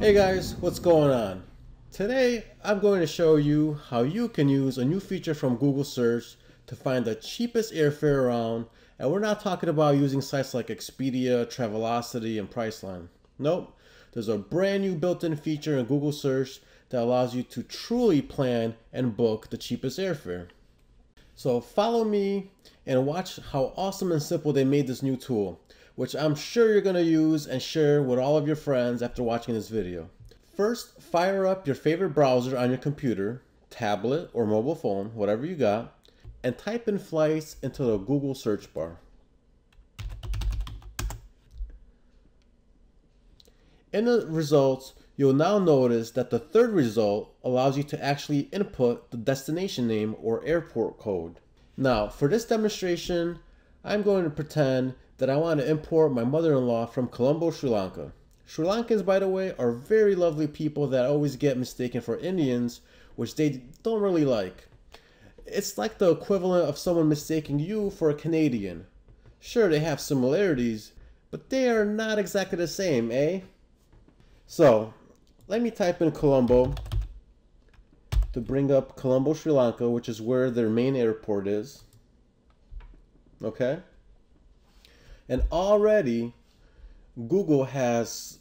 Hey guys, what's going on? Today I'm going to show you how you can use a new feature from Google search to find the cheapest airfare around, and we're not talking about using sites like Expedia, Travelocity, and PriceLine. Nope, there's a brand new built-in feature in Google search that allows you to truly plan and book the cheapest airfare. So follow me and watch how awesome and simple they made this new tool, which I'm sure you're going to use and share with all of your friends after watching this video. First, fire up your favorite browser on your computer, tablet, or mobile phone, whatever you got, and type in flights into the Google search bar. In the results, you'll now notice that the third result allows you to actually input the destination name or airport code. Now, for this demonstration, I'm going to pretend that I want to import my mother-in-law from Colombo, Sri Lanka. Sri Lankans, by the way, are very lovely people that always get mistaken for Indians, which they don't really like. It's like the equivalent of someone mistaking you for a Canadian. Sure, they have similarities, but they are not exactly the same, eh? So, let me type in Colombo to bring up Colombo, Sri Lanka, which is where their main airport is. Okay? And already, Google has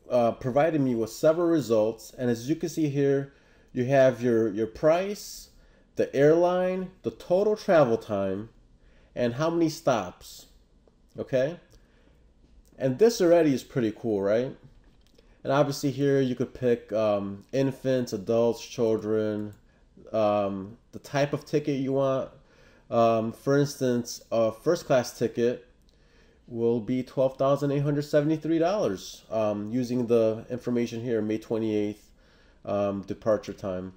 provided me with several results. And as you can see here, you have your price, the airline, the total travel time, and how many stops. Okay? And this already is pretty cool, right? And obviously here you could pick infants, adults, children, the type of ticket you want. For instance, a first class ticket will be $12,873 using the information here, May 28th departure time.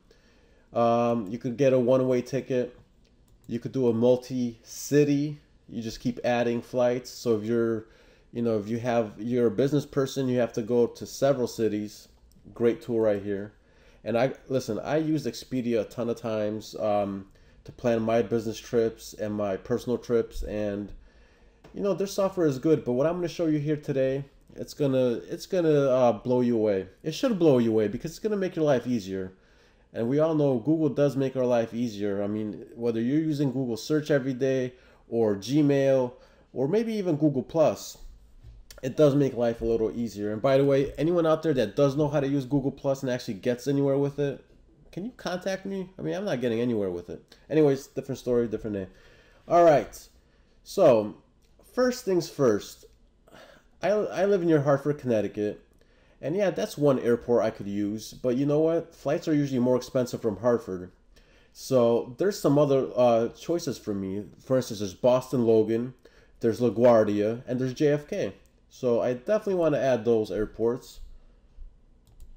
You could get a one-way ticket. You could do a multi-city. You just keep adding flights. So if you're you're a business person, you have to go to several cities. Great tool right here. And I used Expedia a ton of times to plan my business trips and my personal trips, and their software is good. But what I'm going to show you here today, it's gonna blow you away. It should blow you away because it's gonna make your life easier. And we all know Google does make our life easier. I mean, whether you're using Google search every day or Gmail or maybe even Google Plus, it does make life a little easier. And by the way, anyone out there that does know how to use Google Plus and actually gets anywhere with it, can you contact me? I mean, I'm not getting anywhere with it. Anyways, different story, different name. All right. So, first things first. I live near Hartford, Connecticut. And yeah, that's one airport I could use. But you know what? Flights are usually more expensive from Hartford. So, there's some other choices for me. For instance, there's Boston Logan, there's LaGuardia, and there's JFK. So I definitely want to add those airports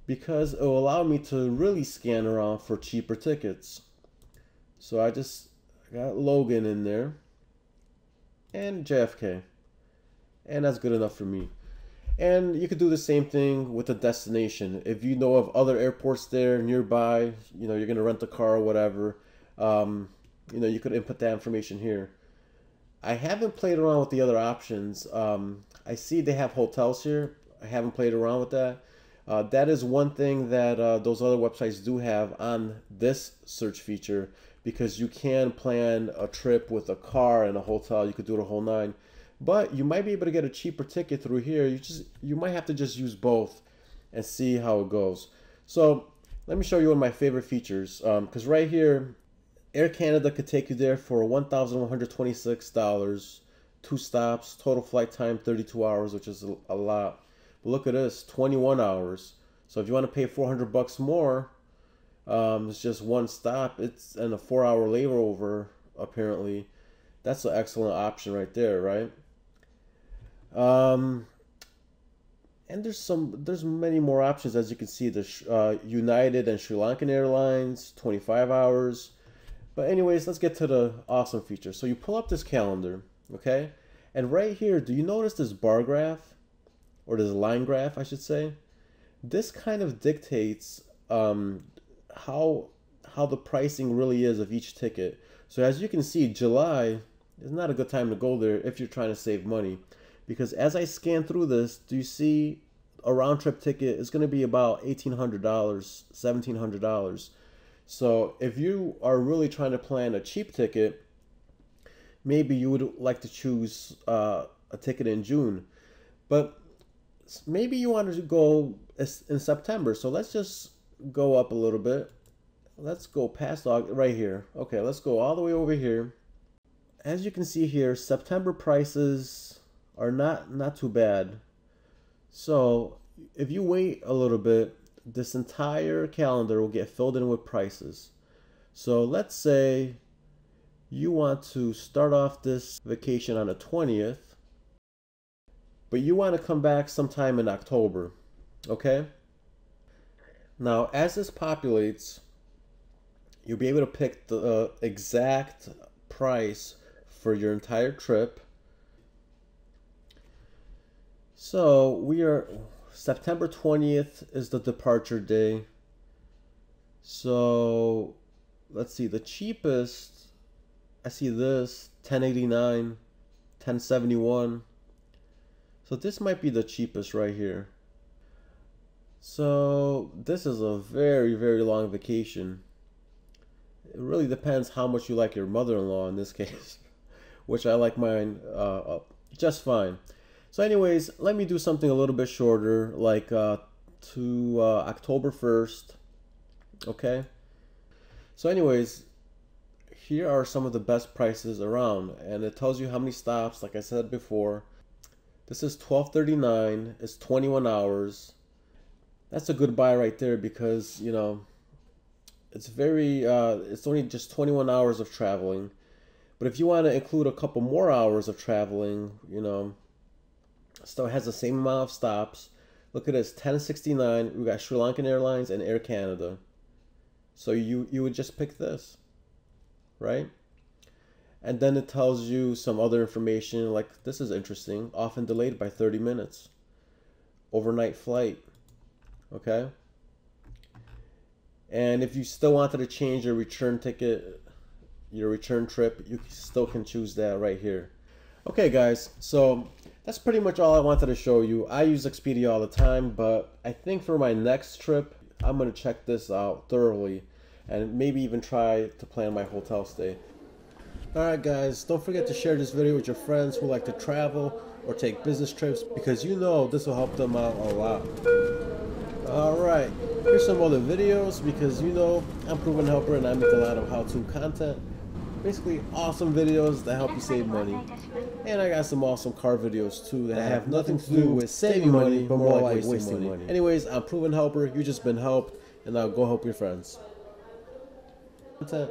because it will allow me to really scan around for cheaper tickets. So I got Logan in there and JFK, and that's good enough for me. And you could do the same thing with the destination. If you know of other airports there nearby, you're going to rent a car or whatever, you could input that information here. I haven't played around with the other options. I see they have hotels here. I haven't played around with that. That is one thing that those other websites do have on this search feature, because you can plan a trip with a car and a hotel. You could do the whole nine. But you might be able to get a cheaper ticket through here. You might have to just use both and see how it goes. So let me show you one of my favorite features. Because right here, Air Canada could take you there for $1,126, 2 stops, total flight time 32 hours, which is a lot. But look at this, 21 hours. So if you want to pay $400 more, it's just one stop. It's and a 4-hour layover apparently. That's an excellent option right there, right? And there's many more options, as you can see. The United and Sri Lankan Airlines, 25 hours. But anyways, let's get to the awesome feature. So you pull up this calendar, okay? And right here, do you notice this bar graph? Or this line graph, I should say? This kind of dictates how the pricing really is of each ticket. So as you can see, July is not a good time to go there if you're trying to save money. Because as I scan through this, do you see a round trip ticket is going to be about $1,800, $1,700. So if you are really trying to plan a cheap ticket, maybe you would like to choose a ticket in June. But maybe you want to go in September. So let's just go up a little bit. Let's go past right here. Okay, let's go all the way over here. As you can see here, September prices are not too bad. So if you wait a little bit, this entire calendar will get filled in with prices. So let's say you want to start off this vacation on the 20th, but you want to come back sometime in October, okay? Now, as this populates, you'll be able to pick the exact price for your entire trip. So we are September 20th is the departure day. So let's see, the cheapest, I see this, $10.89, $10.71. So this might be the cheapest right here. So this is a very, very long vacation. It really depends how much you like your mother-in-law in this case, which I like mine just fine. So anyways, let me do something a little bit shorter, like to October 1st, okay? So anyways, here are some of the best prices around, and it tells you how many stops, like I said before. This is $12.39, it's 21 hours. That's a good buy right there because, you know, it's it's only just 21 hours of traveling. But if you want to include a couple more hours of traveling, you know, still has the same amount of stops. Look at this, $10.69. We got Sri Lankan Airlines and Air Canada. So you would just pick this, right? And then it tells you some other information, like this is interesting, often delayed by 30 minutes. Overnight flight, okay? And if you still wanted to change your return ticket, your return trip, you still can choose that right here. Okay guys, so that's pretty much all I wanted to show you. I use Expedia all the time, but I think for my next trip, I'm going to check this out thoroughly and maybe even try to plan my hotel stay. Alright guys, don't forget to share this video with your friends who like to travel or take business trips, because you know this will help them out a lot. Alright, here's some other videos, because you know I'm Proven Helper and I make a lot of how-to content. Basically awesome videos that help you save money. And I got some awesome car videos too that have nothing to do with saving money, but more like wasting money. Anyways, I'm Proven Helper, you just been helped, and now go help your friends. Content.